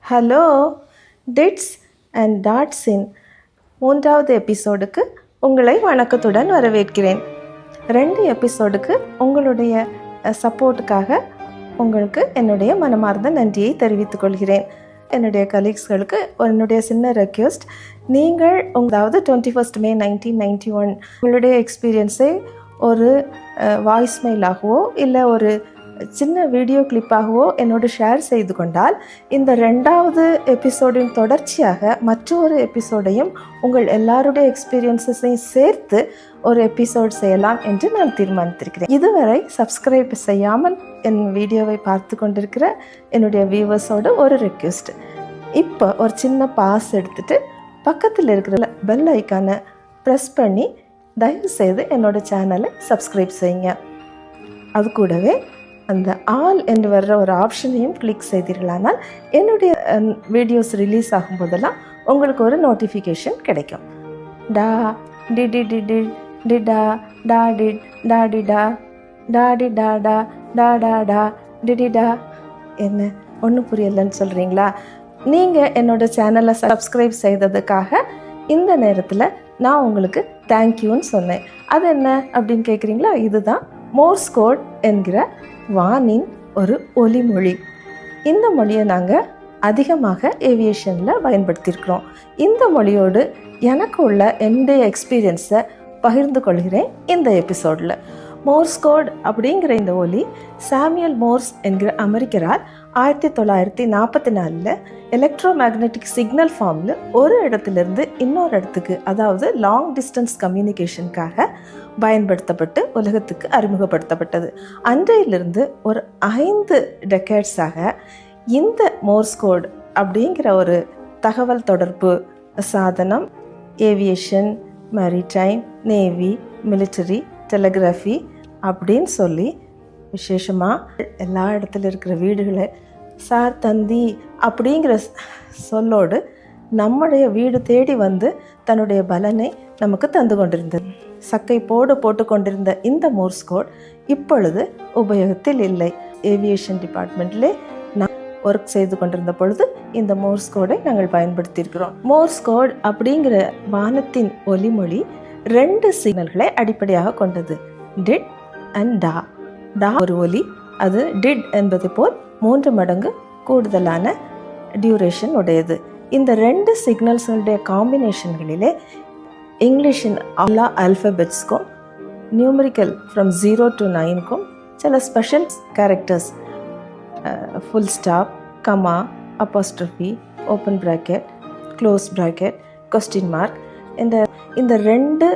Hello dits and டாட்ஸின் 3வது எபிசோடுக்கு உங்களை வணக்கத்துடன் வரவேற்கிறேன். 2 எபிசோடுக்கு உங்களுடைய சப்போர்ட்டுக்காக உங்களுக்கு என்னுடைய மனமார்ந்த நன்றியை தெரிவித்துக் கொள்கிறேன். என்னுடைய கலீக்ஸ்களுக்கு என்னுடைய சின்ன ரெக்வெஸ்ட், நீங்கள் அதாவது 21 May 1991 உங்களுடைய எக்ஸ்பீரியன்ஸை ஒரு வாய்ஸ் மெயிலாகவோ இல்லை ஒரு சின்ன வீடியோ கிளிப்பாகவோ என்னோடு ஷேர் செய்து கொண்டால் இந்த 2வது எபிசோடின் தொடர்ச்சியாக மற்றொரு எபிசோடையும் உங்கள் எல்லாருடைய எக்ஸ்பீரியன்ஸஸையும் சேர்த்து ஒரு எபிசோட் செய்யலாம் என்று நான் தீர்மானித்திருக்கிறேன். இதுவரை சப்ஸ்கிரைப் செய்யாமல் என் வீடியோவை பார்த்து கொண்டிருக்கிற என்னுடைய வியூவர்ஸோடு ஒரு ரெக்வெஸ்ட், இப்போ ஒரு சின்ன பாஸ் எடுத்துகிட்டு பக்கத்தில் இருக்கிற பெல் ஐக்கானை ப்ரெஸ் பண்ணி தயவுசெய்து என்னோட சேனலை சப்ஸ்கிரைப் செய்யுங்க. அது கூடவே அந்த ஆல் என்று வர்ற ஒரு ஆப்ஷனையும் கிளிக் செய்தீர்களானால் என்னுடைய வீடியோஸ் ரிலீஸ் ஆகும்போதெல்லாம் உங்களுக்கு ஒரு நோட்டிஃபிகேஷன் கிடைக்கும். டா டிடி டிடி டிடா டா டிட் டா டிடா டாடி டாடா டாடா டா டிடிடா. என்ன ஒன்றும் புரியலைன்னு சொல்கிறீங்களா? நீங்கள் என்னோடய சேனலை சப்ஸ்கிரைப் செய்ததுக்காக இந்த நேரத்தில் நான் உங்களுக்கு தேங்க்யூன்னு சொன்னேன். அது என்ன அப்படின்னு கேட்குறீங்களா? இதுதான் மோர்ஸ் கோட் என்கிற வானின் ஒரு ஒலிமொழி. இந்த மொழியை நாங்கள் அதிகமாக ஏவியேஷனில் பயன்படுத்தியிருக்கிறோம். இந்த மொழியோடு எனக்கு உள்ள என்னுடைய எக்ஸ்பீரியன்ஸை பகிர்ந்து கொள்கிறேன் இந்த எபிசோடில். மோர்ஸ் கோட் அப்படிங்கிற இந்த ஒலி சாமியல் மோர்ஸ் என்கிற அமெரிக்கரால் 1944 எலக்ட்ரோ மேக்னெட்டிக் சிக்னல் ஃபார்மில் ஒரு இடத்துலேருந்து இன்னொரு இடத்துக்கு, அதாவது லாங் டிஸ்டன்ஸ் கம்யூனிகேஷனுக்காக பயன்படுத்தப்பட்டு உலகத்துக்கு அறிமுகப்படுத்தப்பட்டது. அன்றையிலிருந்து ஒரு 5 டெக்கேட்ஸாக இந்த மோர்ஸ் கோட் அப்படிங்கிற ஒரு தகவல் தொடர்பு சாதனம் aviation, maritime, navy, military, telegraphy அப்படின்னு சொல்லி விசேஷமாக எல்லா இடத்துல இருக்கிற வீடுகளை சார் தந்தி அப்படிங்கிற சொல்லோடு நம்முடைய வீடு தேடி வந்து தன்னுடைய பலனை நமக்கு தந்து கொண்டிருந்தது. சக்கை போட்டு கொண்டிருந்த இந்த மோர்ஸ் கோட் இப்பொழுது உபயோகத்தில் இல்லை. ஏவியேஷன் டிபார்ட்மெண்ட்லே நான் ஒர்க் செய்து கொண்டிருந்த பொழுது இந்த மோர்ஸ் கோடை நாங்கள் பயன்படுத்தியிருக்கிறோம். மோர்ஸ் கோட் அப்படிங்கிற வானத்தின் ஒலிமொழி 2 சிக்னல்களை அடிப்படையாக கொண்டது, டிட் அண்ட் டா. டா ஒரு ஒலி, அது டிட் என்பது போல் 3 மடங்கு கூடுதலான டியூரேஷன் உடையது. இந்த 2 சிக்னல்ஸுடைய காம்பினேஷன்களிலே இங்கிலீஷின் எல்லா ஆல்ஃபபெட்ஸ்க்கும் நியூமரிக்கல் ஃப்ரம் 0 to 9க்கும் சில special characters, full stop, comma, அப்போஸ்ட்ரோஃபி, open bracket, close bracket, question mark, இந்த 2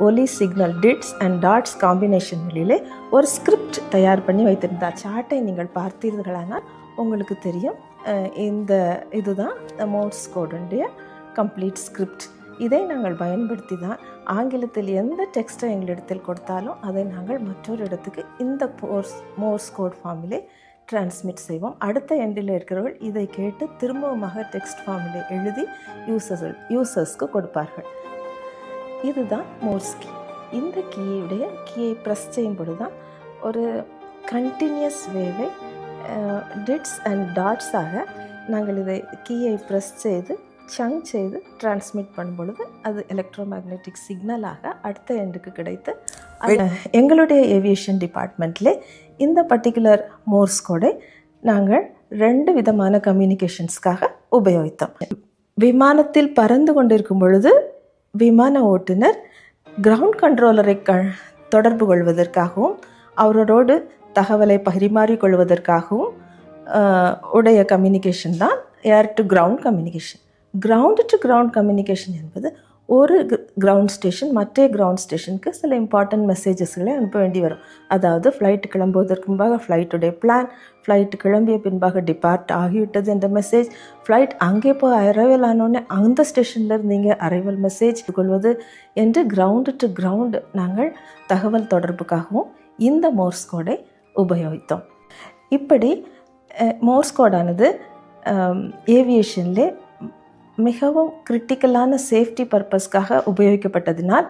ஒலி சிக்னல் டிட்ஸ் அண்ட் டாட்ஸ் காம்பினேஷன்களிலே ஒரு ஸ்கிரிப்ட் தயார் பண்ணி வைத்திருந்தார். சார்ட்டை நீங்கள் பார்த்தீர்களானால் உங்களுக்கு தெரியும். இதுதான் மோர்ஸ் கோடுடைய கம்ப்ளீட் ஸ்கிரிப்ட். இதை நாங்கள் பயன்படுத்தி தான் ஆங்கிலத்தில் எந்த டெக்ஸ்ட்டை எங்களிடத்தில் கொடுத்தாலும் அதை நாங்கள் மற்றொரு இடத்துக்கு இந்த மோர்ஸ் கோட் ஃபார்மிலே டிரான்ஸ்மிட் செய்வோம். அடுத்த எண்டில் இருக்கிறவர்கள் இதை கேட்டு திரும்பவுமாக டெக்ஸ்ட் ஃபார்மிலே எழுதி யூசர்ஸ்க்கு கொடுப்பார்கள். இதுதான் மோர்ஸ் கீ. இந்த கீயை ப்ரெஸ் செய்யும் பொழுது தான் ஒரு கண்டினியூஸ் வேவை டிட்ஸ் அண்ட் டாட்ஸாக நாங்கள் இதை கீயை ப்ரெஸ் செய்து சங்க் செய்து டிரான்ஸ்மிட் பண்ணும் பொழுது அது எலக்ட்ரோ மேக்னெட்டிக் சிக்னலாக அடுத்த எண்டுக்கு கிடைத்து எங்களுடைய ஏவியேஷன் டிபார்ட்மெண்ட்லே இந்த பர்டிகுலர் மோர்ஸ் கோடை நாங்கள் 2 விதமான கம்யூனிகேஷன்ஸ்க்காக உபயோகித்தோம். விமானத்தில் பறந்து கொண்டிருக்கும் பொழுது விமான ஓட்டுநர் கிரவுண்ட் கண்ட்ரோலரை தொடர்பு கொள்வதற்காகவும் அவரோடு தகவலை பரிமாறிக்கொள்வதற்காகவும் உடைய கம்யூனிகேஷன் தான் ஏர் to ground communication. Ground to ground communication என்பது ஒரு கிரவுண்ட் ஸ்டேஷன் மற்ற கிரவுண்ட் ஸ்டேஷனுக்கு சில இம்பார்ட்டன்ட் மெசேஜஸ்களை அனுப்ப வேண்டி வரும். அதாவது ஃப்ளைட்டு கிளம்புவதற்கு முன்பாக ஃப்ளைட்டுடைய பிளான், ஃப்ளைட்டு கிளம்பிய பின்பாக டிபார்ட் ஆகிவிட்டது என்ற மெசேஜ், ஃப்ளைட் அங்கே போய் அரைவல் ஆனோடனே அந்த ஸ்டேஷனில் நீங்கள் அரைவல் மெசேஜ் கொள்வது என்று கிரவுண்டு டு கிரவுண்டு நாங்கள் தகவல் தொடர்புக்காகவும் இந்த மோர்ஸ் கோடை உபயோகித்தோம். இப்படி மோர்ஸ் கோடானது ஏவியேஷன்லே மிகவும் கிரிட்டிக்கலான சேஃப்டி பர்பஸ்க்காக உபயோகிக்கப்பட்டதினால்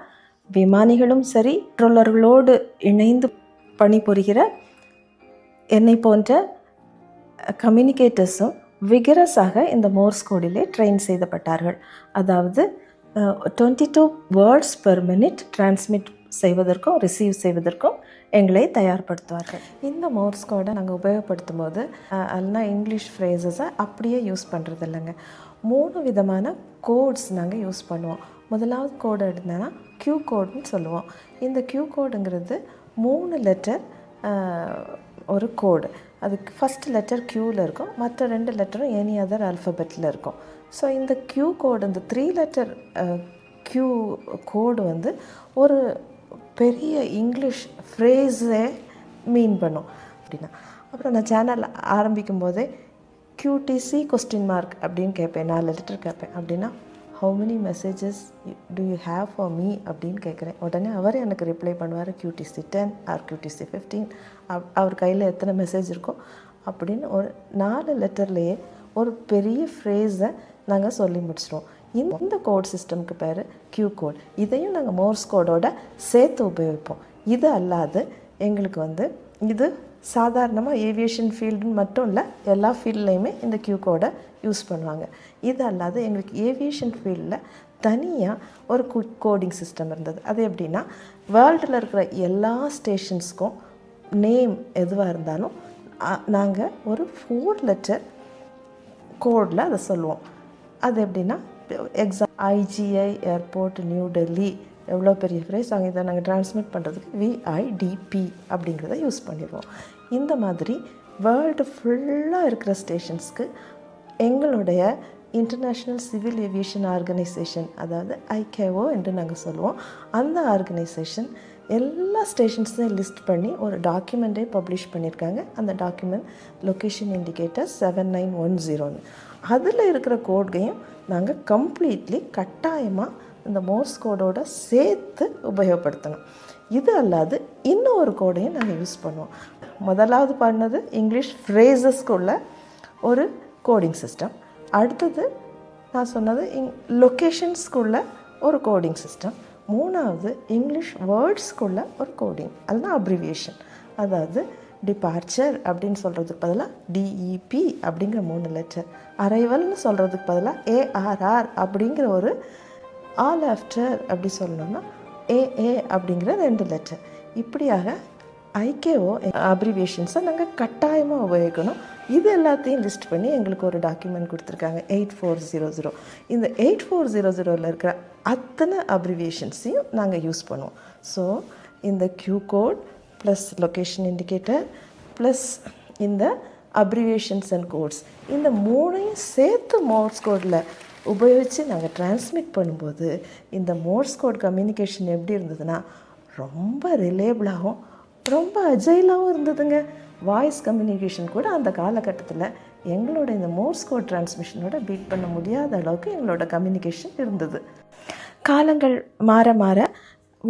விமானிகளும் சரி, கண்ட்ரோலர்களோடு இணைந்து பணிபுரிகிற என்னை போன்ற கம்யூனிகேட்டர்ஸும் விகரஸாக இந்த மோர்ஸ் கோடிலே ட்ரெயின் செய்யப்பட்டார்கள். அதாவது 22 வேர்ட்ஸ் பெர் மினிட் டிரான்ஸ்மிட் செய்வதற்கும் ரிசீவ் செய்வதற்கும் எங்களை தயார்படுத்துவார்கள். இந்த மோர்ஸ் கோடை நாங்கள் உபயோகப்படுத்தும் போது அதெல்லாம் இங்கிலீஷ் ஃப்ரேசஸை அப்படியே யூஸ் பண்ணுறது இல்லைங்க. 3 விதமான கோட்ஸ் நாங்கள் யூஸ் பண்ணுவோம். முதலாவது கோடு எடுத்தோன்னா Q கோடுன்னு சொல்லுவோம். இந்த Q கோடுங்கிறது 3 லெட்டர் ஒரு கோடு. அதுக்கு ஃபஸ்ட் லெட்டர் Qவில் இருக்கும், மற்ற 2 லெட்டரும் எனி அதர் ஆல்ஃபபெட்டில் இருக்கும். ஸோ இந்த Q கோடு, இந்த 3 லெட்டர் Q கோடு வந்து ஒரு பெரிய இங்கிலீஷ் ஃப்ரேஸே மீன் பண்ணும் அப்படின்னா. அப்புறம் நான் சேனல் ஆரம்பிக்கும் போதே QTC கொஸ்டின் மார்க் அப்படின்னு கேட்பேன், 4 லெட்டர் கேட்பேன். அப்படின்னா how many messages to you have for me அப்படின்னு கேட்குறேன். உடனே அவர் எனக்கு ரிப்ளை பண்ணுவார் QTC 10 ஆர் QTC 15. அவர் கையில் எத்தனை மெசேஜ் இருக்கோ அப்படின்னு ஒரு 4 லெட்டர்லேயே ஒரு பெரிய ஃப்ரேஸை நாங்கள் சொல்லி முடிச்சிடுவோம். இந்த கோட் சிஸ்டம்க்கு பேர் Q கோட். இதையும் நாங்கள் மோர்ஸ் கோடோட சேர்த்து உபயோகிப்போம். இது அல்லாது எங்களுக்கு வந்து இது சாதாரணமாக ஏவியேஷன் ஃபீல்டுன்னு மட்டும் இல்லை, எல்லா ஃபீல்ட்லேயுமே இந்த Q கோடை யூஸ் பண்ணுவாங்க. இது அல்லாது எங்களுக்கு ஏவியேஷன் ஃபீல்டில் தனியாக ஒரு கோடிங் சிஸ்டம் இருந்தது. அது எப்படின்னா, வேர்ல்டில் இருக்கிற எல்லா ஸ்டேஷன்ஸ்க்கும் நேம் எதுவாக இருந்தாலும் நாங்கள் ஒரு 4 லெட்டர் கோடில் அதை சொல்லுவோம். அது எப்படின்னா, IGI ஏர்போர்ட் நியூ டெல்லி எவ்வளோ பெரிய ஃப்ரேஸ், இதை நாங்கள் ட்ரான்ஸ்மிட் பண்ணுறதுக்கு VIDP அப்படிங்கிறத யூஸ் பண்ணிடுவோம். இந்த மாதிரி வேர்ல்டு ஃபுல்லாக இருக்கிற ஸ்டேஷன்ஸ்க்கு எங்களுடைய இன்டர்நேஷ்னல் சிவில் ஏவியேஷன் ஆர்கனைசேஷன், அதாவது ICAO என்று நாங்கள் சொல்லுவோம், அந்த ஆர்கனைசேஷன் எல்லா ஸ்டேஷன்ஸையும் லிஸ்ட் பண்ணி ஒரு டாக்குமெண்ட்டே பப்ளிஷ் பண்ணியிருக்காங்க. அந்த டாக்குமெண்ட் லொக்கேஷன் இண்டிகேட்டர் 7910. அதில் இருக்கிற கோடையும் நாங்கள் கம்ப்ளீட்லி கட்டாயமாக இந்த மோர்ஸ் கோடோட சேர்த்து உபயோகப்படுத்தணும். இது அல்லாது இன்னொரு கோடையும் நாங்கள் யூஸ் பண்ணுவோம். முதலாவது பண்ணது இங்கிலீஷ் ஃப்ரேசஸ்க்குள்ள ஒரு கோடிங் சிஸ்டம். அடுத்தது நான் சொன்னது லொக்கேஷன்ஸ்க்குள்ள ஒரு கோடிங் சிஸ்டம். மூணாவது இங்கிலீஷ் வேர்ட்ஸ்க்குள்ள ஒரு கோடிங், அதுதான் அப்ரிவியேஷன். அதாவது டிபார்ச்சர் அப்படின்னு சொல்கிறதுக்கு பதிலாக DEP அப்படிங்கிற 3 லெட்டர், அரைவல்னு சொல்கிறதுக்கு பதிலாக ARR அப்படிங்கிற ஒரு ஆல் ஆஃப்டர் அப்படி சொல்லணும்னா AA அப்படிங்கிற 2 லெட்டர். இப்படியாக ICAO அப்ரிவியேஷன்ஸை நாங்கள் கட்டாயமாக உபயோகிக்கணும். இது எல்லாத்தையும் லிஸ்ட் பண்ணி எங்களுக்கு ஒரு டாக்குமெண்ட் கொடுத்துருக்காங்க 8400. இந்த 8400ல் இருக்கிற அத்தனை அப்ரிவியேஷன்ஸையும் நாங்கள் யூஸ் பண்ணுவோம். ஸோ இந்த Q code plus location indicator plus இந்த அப்ரிவியேஷன்ஸ் அண்ட் கோட்ஸ், இந்த 3ஐயும் சேர்த்து மோர்ஸ் கோடில் உபயோகித்து நாங்கள் டிரான்ஸ்மிட் பண்ணும்போது இந்த மோர்ஸ் கோட் கம்யூனிகேஷன் எப்படி இருந்ததுன்னா ரொம்ப ரிலேபிளாகவும் ரொம்ப அஜைலாகவும் இருந்ததுங்க. வாய்ஸ் கம்யூனிகேஷன் கூட அந்த காலகட்டத்தில் எங்களோட இந்த மோர்ஸ் கோட் டிரான்ஸ்மிஷனோட பீட் பண்ண முடியாத அளவுக்கு எங்களோட கம்யூனிகேஷன் இருந்தது. காலங்கள் மாற மாற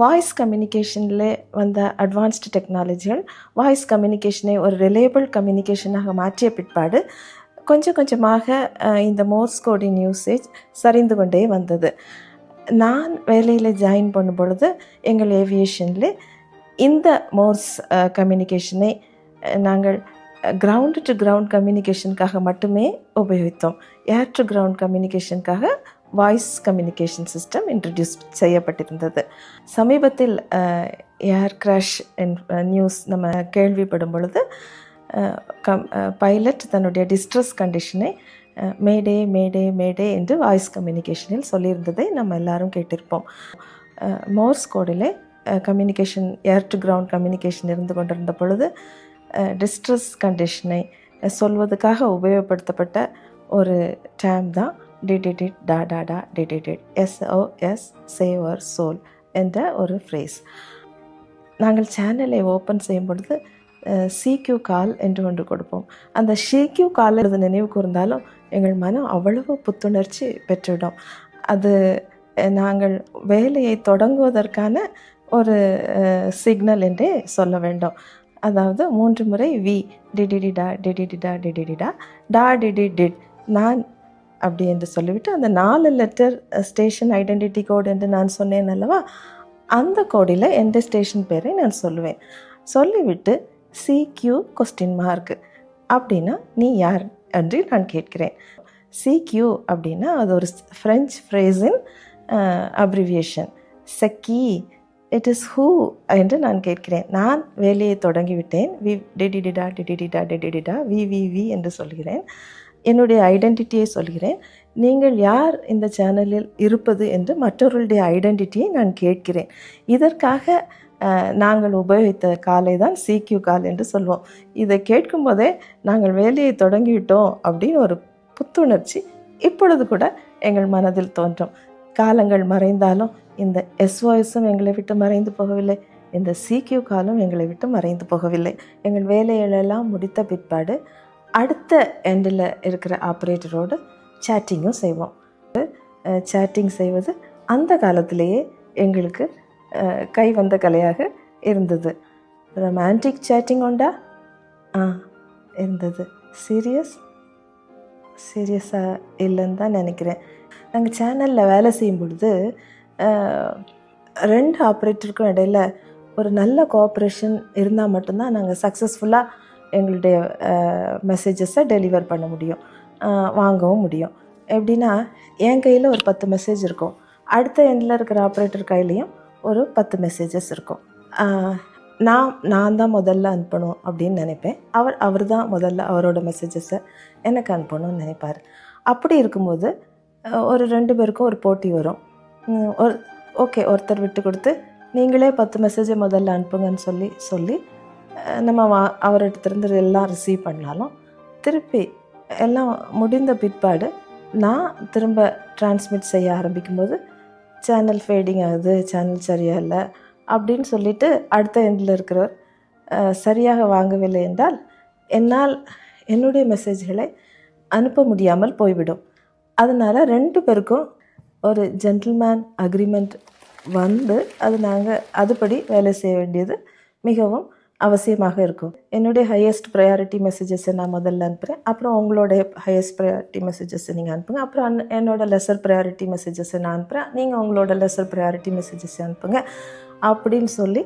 வாய்ஸ் கம்யூனிகேஷனில் வந்த அட்வான்ஸ்டு டெக்னாலஜிகள் வாய்ஸ் கம்யூனிகேஷனை ஒரு ரிலேபிள் கம்யூனிகேஷனாக மாற்றிய பிற்பாடு கொஞ்சம் கொஞ்சமாக இந்த மோர்ஸ் கோடின் யூசேஜ் சரிந்து கொண்டே வந்தது. நான் வேலையில் ஜாயின் பண்ணும் பொழுது எங்கள் ஏவியேஷனில் இந்த மோர்ஸ் கம்யூனிகேஷனை நாங்கள் கிரவுண்டு டு கிரவுண்ட் கம்யூனிகேஷனுக்காக மட்டுமே உபயோகித்தோம். ஏர் டு கிரவுண்ட் கம்யூனிகேஷனுக்காக வாய்ஸ் கம்யூனிகேஷன் சிஸ்டம் இன்ட்ரடியூஸ் செய்யப்பட்டிருந்தது. சமீபத்தில் ஏர் கிராஷ் நியூஸ் நம்ம கேள்விப்படும் பொழுது பைலட் தன்னுடைய டிஸ்ட்ரெஸ் கண்டிஷனை மேடே மேடே மேடே என்று வாய்ஸ் கம்யூனிகேஷனில் சொல்லியிருந்ததை நம்ம எல்லாரும் கேட்டிருப்போம். மோர்ஸ் கோடிலே communication air to ground communication இருந்து கொண்டிருந்த பொழுது டிஸ்ட்ரெஸ் கண்டிஷனை சொல்வதற்காக உபயோகப்படுத்தப்பட்ட ஒரு டேம் தான் டிடிடிட் டா டா டா டிடிடிட் SOS சேவர் சோல் என்ற ஒரு ஃப்ரேஸ். நாங்கள் சேனலை ஓப்பன் செய்யும் பொழுது CQ கால் என்று ஒன்று கொடுப்போம். அந்த CQ கால் நினைவு கூர்ந்தாலும் எங்கள் மனம் அவ்வளவு புத்துணர்ச்சி பெற்றுவிடும். அது நாங்கள் வேலையை தொடங்குவதற்கான ஒரு சிக்னல் என்றே சொல்ல வேண்டும். அதாவது 3 முறை வி டிடிடிடா டிடிடிடா டிடிடிடா டா டிடிடிட் நான் அப்படி என்று சொல்லிவிட்டு அந்த 4 லெட்டர் ஸ்டேஷன் ஐடென்டிட்டி கோடு என்று நான் சொன்னேன் அல்லவா, அந்த கோடில் எந்த ஸ்டேஷன் பேரை நான் சொல்லுவேன். சொல்லிவிட்டு CQ கொஸ்டின் மார்க் அப்படின்னா நீ யார் என்று நான் கேட்கிறேன். சிக்யூ அப்படின்னா அது ஒரு ஃப்ரெஞ்ச் ஃப்ரேஸின் அப்ரிவியேஷன். செக்கி இட் இஸ் ஹூ என்று நான் கேட்கிறேன். நான் வேலையை தொடங்கிவிட்டேன். டிடிடிடா வி என்று சொல்கிறேன். என்னுடைய ஐடென்டிட்டியை சொல்கிறேன். நீங்கள் யார் இந்த சேனலில் இருப்பது என்று மற்றவர்களுடைய ஐடென்டிட்டியை நான் கேட்கிறேன். இதற்காக நாங்கள் உபயோகித்த காலை தான் சிக்யூ கால் என்று சொல்வோம். இதை கேட்கும்போதே நாங்கள் வேலையை தொடங்கிவிட்டோம் அப்படின்னு ஒரு புத்துணர்ச்சி இப்பொழுது கூட எங்கள் மனதில் தோன்றும். காலங்கள் மறைந்தாலும் இந்த எஸ்ஓஎஸும் எங்களை விட்டு மறைந்து போகவில்லை, இந்த சிக்யூ காலும் எங்களை விட்டு மறைந்து போகவில்லை. எங்கள் வேலைகளெல்லாம் முடித்த பிற்பாடு அடுத்த எண்டில் இருக்கிற ஆப்ரேட்டரோடு சேட்டிங்கும் செய்வோம். சேட்டிங் செய்வது அந்த காலத்திலேயே எங்களுக்கு கை வந்த கலையாக இருந்தது. ரொமான்டிக் சேட்டிங் உண்டா? இருந்தது. சீரியஸாக இல்லைன்னு தான் நினைக்கிறேன். நாங்கள் சேனலில் வேலை செய்யும் பொழுது 2 ஆப்ரேட்டருக்கும் இடையில் ஒரு நல்ல கோஆப்ரேஷன் இருந்தால் மட்டும்தான் நாங்கள் சக்ஸஸ்ஃபுல்லாக எங்களுடைய மெசேஜஸை டெலிவர் பண்ண முடியும், வாங்கவும் முடியும். எப்படின்னா என் கையில் ஒரு 10 மெசேஜ் இருக்கும், அடுத்த எண்டில் இருக்கிற ஆப்ரேட்டர் கையிலையும் ஒரு 10 மெசேஜஸ் இருக்கும். நான் தான் முதல்ல அனுப்பணும் அப்படின்னு நினைப்பேன். அவர் தான் முதல்ல அவரோட மெசேஜஸை எனக்கு அனுப்பணும்னு நினைப்பார். அப்படி இருக்கும்போது ஒரு 2 பேருக்கும் ஒரு போட்டி வரும். ஒருத்தர் விட்டு கொடுத்து நீங்களே 10 மெசேஜை முதல்ல அனுப்புங்கன்னு சொல்லி நம்ம அவர்கிட்டருந்து எல்லாம் ரிசீவ் பண்ணாலும் திருப்பி எல்லாம் முடிந்த பிற்பாடு நான் திரும்ப டிரான்ஸ்மிட் செய்ய ஆரம்பிக்கும்போது சேனல் ஃபேடிங் ஆகுது, சேனல் சரியாக இல்லை அப்படின்னு சொல்லிட்டு அடுத்த எண்டில் இருக்கிறவர் சரியாக வாங்கவில்லை என்றால் என்னால் என்னுடைய மெசேஜ்களை அனுப்ப முடியாமல் போய்விடும். அதனால் 2 பேருக்கும் ஒரு ஜென்டில்மேன் அக்ரிமெண்ட் வந்து நாங்கள் அதுபடி வேலை செய்ய வேண்டியது மிகவும் அவசியமாக இருக்கும். என்னுடைய ஹையஸ்ட் ப்ரையாரிட்டி மெசேஜஸை நான் முதல்ல அனுப்புகிறேன், அப்புறம் உங்களோட ஹையஸ்ட் ப்ரையாரிட்டி மெசேஜஸை நீங்கள் அனுப்புங்க, அப்புறம் என்னோடய லெஸர் ப்ரையாரிட்டி மெசேஜஸை நான் அனுப்புகிறேன், நீங்கள் உங்களோட லெஸர் ப்ரையாரிட்டி மெசேஜஸை அனுப்புங்க அப்படின்னு சொல்லி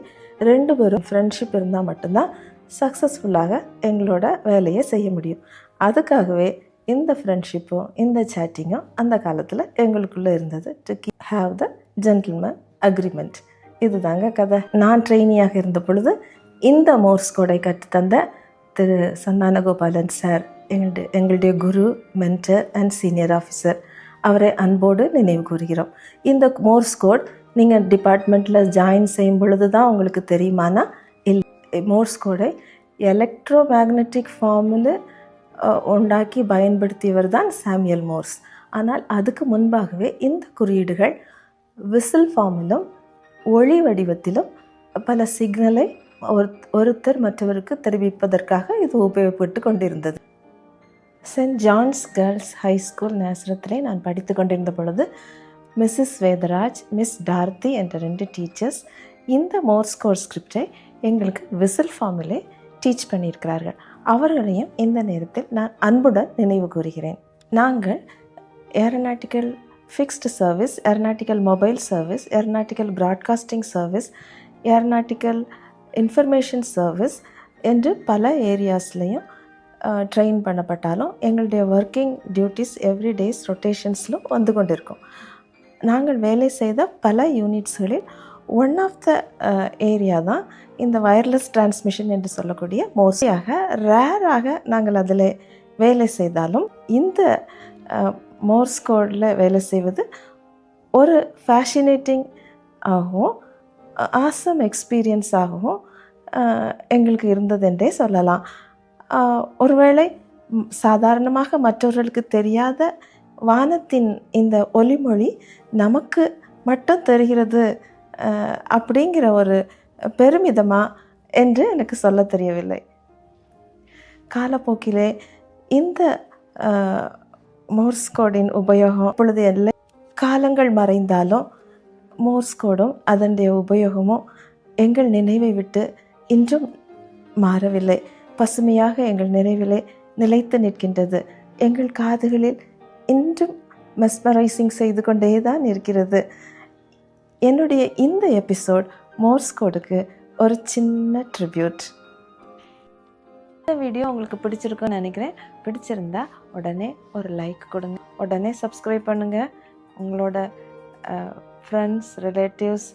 2 பேரும் ஃப்ரெண்ட்ஷிப் இருந்தால் மட்டும்தான் சக்ஸஸ்ஃபுல்லாக எங்களோட வேலையை செய்ய முடியும். அதுக்காகவே இந்த ஃப்ரெண்ட்ஷிப்பும் இந்த சேட்டிங்கும் அந்த காலத்தில் எங்களுக்குள்ளே இருந்தது. To have the gentleman agreement. இது தாங்க கதை. நான் ட்ரெயினியாக இருந்த பொழுது இந்த மோர்ஸ் கோடை கற்றுத்தந்த திரு சந்தானகோபாலன் சார் எங்களுடைய குரு, மென்டர் அண்ட் சீனியர் ஆஃபீஸர், அவரை அன்போடு நினைவு கூறுகிறோம். இந்த மோர்ஸ் கோட் நீங்கள் டிபார்ட்மெண்ட்டில் ஜாயின் செய்யும் பொழுது தான் உங்களுக்கு தெரியுமானா இல்லை. மோர்ஸ் கோடை எலக்ட்ரோ மேக்னட்டிக் ஃபார்மில் உண்டாக்கி பயன்படுத்தியவர் தான் சாமுவேல் மோர்ஸ். ஆனால் அதுக்கு முன்பாகவே இந்த குறியீடுகள் விசில் ஃபார்மிலும் ஒளி வடிவத்திலும் பல சிக்னலை ஒருத்தர் மற்றவருக்கு தெரிவிப்பதற்காக இது உபயோகப்பட்டு கொண்டிருந்தது. Saint John's girls high school நேசரத்திலே நான் படித்து கொண்டிருந்த பொழுது மிஸ்ஸஸ் வேதராஜ், மிஸ் டார்த்தி என்ற 2 டீச்சர்ஸ் இந்த மோர்ஸ் கோட் ஸ்கிரிப்டை எங்களுக்கு விசில் ஃபார்மிலே டீச் பண்ணியிருக்கிறார்கள். அவர்களையும் இந்த நேரத்தில் நான் அன்புடன் நினைவு கூறுகிறேன். நாங்கள் aeronautical fixed service, aeronautical mobile service, aeronautical broadcasting service, aeronautical information service என்று பல ஏரியாஸ்லேயும் ட்ரெயின் பண்ணப்பட்டாலும் எங்களுடைய ஒர்க்கிங் டியூட்டிஸ் எவ்ரிடேஸ் ரொட்டேஷன்ஸிலும் வந்து கொண்டிருக்கும். நாங்கள் வேலை செய்த பல யூனிட்ஸ்களில் ஒன் ஆஃப் த ஏரியா தான் இந்த வயர்லெஸ் டிரான்ஸ்மிஷன் என்று சொல்லக்கூடிய மோஸ்ட்லியாக ரேராக நாங்கள் அதில் வேலை செய்தாலும் இந்த மோர்ஸ் கோடில் வேலை செய்வது ஒரு ஃபேஷினேட்டிங் ஆகவும் ஆசம் எக்ஸ்பீரியன்ஸாகவும் எங்களுக்கு இருந்ததென்றே சொல்லலாம். ஒருவேளை சாதாரணமாக மற்றவர்களுக்கு தெரியாத வானத்தின் இந்த ஒலிமொழி நமக்கு மட்டும் தெரிகிறது அப்படிங்கிற ஒரு பெருமிதமா என்று எனக்கு சொல்ல தெரியவில்லை. காலப்போக்கிலே இந்த மோர்ஸ் கோடின் உபயோகம் இப்பொழுது இல்லை. காலங்கள் மறைந்தாலும் மோர்ஸ் கோடும் அதனுடைய உபயோகமும் எங்கள் நினைவை விட்டு இன்றும் மாறவில்லை. பசுமையாக எங்கள் நினைவிலே நிலைத்து நிற்கின்றது. எங்கள் காதுகளில் இன்றும் மெஸ்மரைசிங் செய்து கொண்டே தான் இருக்கிறது. என்னுடைய இந்த எபிசோட் மோர்ஸ் கோடுக்கு ஒரு சின்ன ட்ரிபியூட். இந்த வீடியோ உங்களுக்கு பிடிச்சிருக்குன்னு நினைக்கிறேன். பிடிச்சிருந்தா உடனே ஒரு லைக் கொடுங்க, உடனே சப்ஸ்கிரைப் பண்ணுங்கள். உங்களோட ஃப்ரெண்ட்ஸ், ரிலேட்டிவ்ஸ்,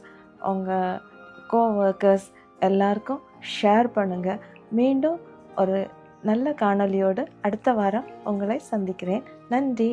உங்கள் கோவொர்க்கர்ஸ் எல்லாருக்கும் ஷேர் பண்ணுங்கள். மீண்டும் ஒரு நல்ல காணொளியோடு அடுத்த வாரம் உங்களை சந்திக்கிறேன். நன்றி.